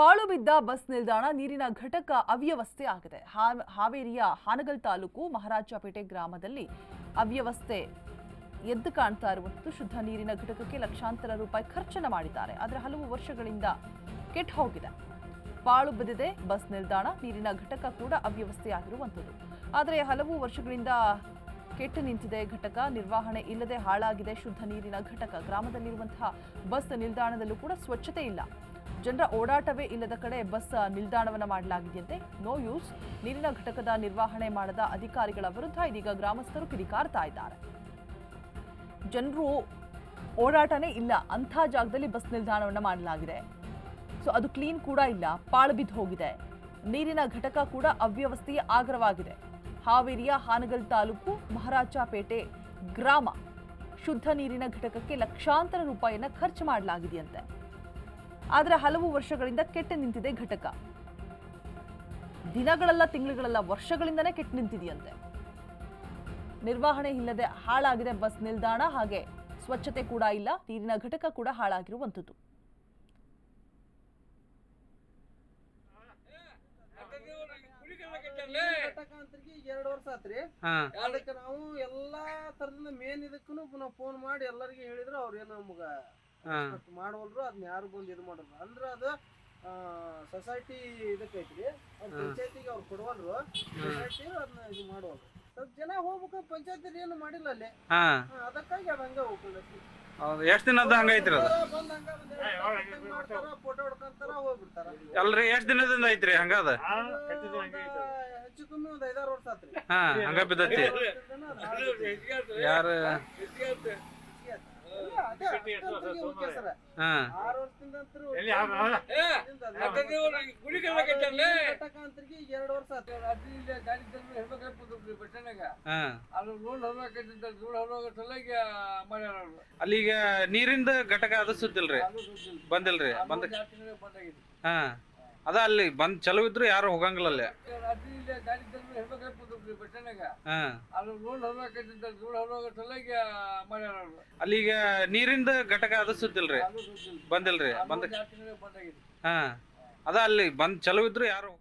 ಪಾಳು ಬಿದ್ದ ಬಸ್ ನಿಲ್ದಾಣ ನೀರಿನ ಘಟಕ ಅವ್ಯವಸ್ಥೆ ಆಗಿದೆ. ಹಾವೇರಿಯ ಹಾನಗಲ್ ತಾಲೂಕು ಮಹಾರಾಜಪೇಟೆ ಗ್ರಾಮದಲ್ಲಿ ಅವ್ಯವಸ್ಥೆ ಎದ್ದು ಕಾಣ್ತಾ ಇರುವಂತದ್ದು. ಶುದ್ಧ ನೀರಿನ ಘಟಕಕ್ಕೆ ಲಕ್ಷಾಂತರ ರೂಪಾಯಿ ಖರ್ಚನ್ನು ಮಾಡಿದ್ದಾರೆ. ಆದರೆ ಹಲವು ವರ್ಷಗಳಿಂದ ಕೆಟ್ಟು ಹೋಗಿದೆ. ಪಾಳು ಬಿದ್ದಿದೆ ಬಸ್ ನಿಲ್ದಾಣ, ನೀರಿನ ಘಟಕ ಕೂಡ ಅವ್ಯವಸ್ಥೆ ಆಗಿರುವಂತದ್ದು. ಆದರೆ ಹಲವು ವರ್ಷಗಳಿಂದ ಕೆಟ್ಟು ನಿಂತಿದೆ ಘಟಕ, ನಿರ್ವಹಣೆ ಇಲ್ಲದೆ ಹಾಳಾಗಿದೆ ಶುದ್ಧ ನೀರಿನ ಘಟಕ. ಗ್ರಾಮದಲ್ಲಿರುವಂತಹ ಬಸ್ ನಿಲ್ದಾಣದಲ್ಲೂ ಕೂಡ ಸ್ವಚ್ಛತೆ ಇಲ್ಲ. ಜನರ ಓಡಾಟವೇ ಇಲ್ಲದ ಕಡೆ ಬಸ್ ನಿಲ್ದಾಣವನ್ನು ಮಾಡಲಾಗಿದೆಯಂತೆ. No use. ನೀರಿನ ಘಟಕದ ನಿರ್ವಹಣೆ ಮಾಡದ ಅಧಿಕಾರಿಗಳ ವಿರುದ್ಧ ಇದೀಗ ಗ್ರಾಮಸ್ಥರು ಕಿಡಿಕಾರ್ತಾ ಇದ್ದಾರೆ. ಜನರು ಓಡಾಟನೇ ಇಲ್ಲ ಅಂಥ ಜಾಗದಲ್ಲಿ ಬಸ್ ನಿಲ್ದಾಣವನ್ನು ಮಾಡಲಾಗಿದೆ. ಸೊ ಅದು ಕ್ಲೀನ್ ಕೂಡ ಇಲ್ಲ, ಪಾಳು ಬಿದ್ದು ಹೋಗಿದೆ. ನೀರಿನ ಘಟಕ ಕೂಡ ಅವ್ಯವಸ್ಥೆಯ ಆಗರವಾಗಿದೆ. ಹಾವೇರಿಯ ಹಾನಗಲ್ ತಾಲೂಕು ಮಹಾರಾಜಪೇಟೆ ಗ್ರಾಮ ಶುದ್ಧ ನೀರಿನ ಘಟಕಕ್ಕೆ ಲಕ್ಷಾಂತರ ರೂಪಾಯಿಯನ್ನು ಖರ್ಚು ಮಾಡಲಾಗಿದೆಯಂತೆ. ಆದರೆ ಹಲವು ವರ್ಷಗಳಿಂದ ಕೆಟ್ಟು ನಿಂತಿದೆ ಘಟಕ. ದಿನಗಳಲ್ಲ, ತಿಂಗಳುಗಳಲ್ಲ, ವರ್ಷಗಳಿಂದನೇ ಕೆಟ್ಟು ನಿಂತಿದೆಯಂತೆ. ನಿರ್ವಹಣೆ ಇಲ್ಲದೆ ಹಾಳಾಗಿದೆ ಬಸ್ ನಿಲ್ದಾಣ, ಹಾಗೆ ಸ್ವಚ್ಛತೆ ಕೂಡ ಇಲ್ಲ. ನೀರಿನ ಘಟಕ ಕೂಡ ಹಾಳಾಗಿರುವಂಥದ್ದು. ಎರಡು ವರ್ಷ ಆತ್ರಿ. ಅದಕ್ಕೆ ನಾವು ಎಲ್ಲಾ ತರದಿಂದ ಮೇನ್ ಇದಕ್ಕೂ ನಾವು ಫೋನ್ ಮಾಡಿ ಎಲ್ಲರಿಗೆ ಹೇಳಿದ್ರು, ಅವ್ರೇನು ನಮಗ ಮಾಡವಲ್ರು. ಅದನ್ನ ಯಾರು ಬಂದು ಇದು ಮಾಡೋರು ಅಂದ್ರ ಅದು ಸೊಸೈಟಿ ಇದಕ್ಕೆ ಐತ್ರಿ. ಅವ್ರ ಪಂಚಾಯತಿಗೆ ಅವ್ರು ಕೊಡವಲ್ರು. ಸೊಸೈಟಿ ಅದನ್ನ ಇದು ಮಾಡುವಲ್ರು. ಸ್ವಲ್ಪ ಜನ ಹೋಗ್ಬೇಕು, ಪಂಚಾಯತಿ ಏನು ಮಾಡಿಲ್ಲ ಅಲ್ಲಿ. ಅದಕ್ಕಾಗಿ ಅದ ಹಂಗ ಹೋಗ್ಬಿಡ್ಲಿ. ಎಷ್ಟ್ ದಿನದ ಹಂಗೈತ್ರಿ ಅದು? ಫೋಟೋ ಹೊಡ್ಕೊಂತಾರ ಹೋಗ್ಬಿಡ್ತಾರ. ಅಲ್ರಿ ಎಷ್ಟ್ ದಿನದಿಂದ ಐತ್ರಿ ಹಂಗದ? ಹೆಚ್ಚು ಕಮ್ಮಿ ಒಂದ್ 5-6 ವರ್ಷ ಆತ್ರಿ. ಹಂಗ ಬಿದ್ದತಿ. ಯಾರ ಅಲ್ಲಿಗ ನೀರಿಂದ ಘಟಕ ಅದು ಸುತ್ತಿಲ್ರಿ, ಬಂದಿಲ್ರಿ? ಅದ ಅಲ್ಲಿ ಬಂದ್ ಚಲೋ ಇದ್ರು ಯಾರು ಹೋಗಂಗಿಲ್ಲ ಅಲ್ಲಿ. ಅಲ್ಲಿಗ ನೀರಿಂದ ಘಟಕ ಅದು ಸುತ್ತಿಲ್ರಿ, ಬಂದಿಲ್ರಿ? ಅದ ಅಲ್ಲಿ ಬಂದ್ ಚಲೋ ಇದ್ರು ಯಾರು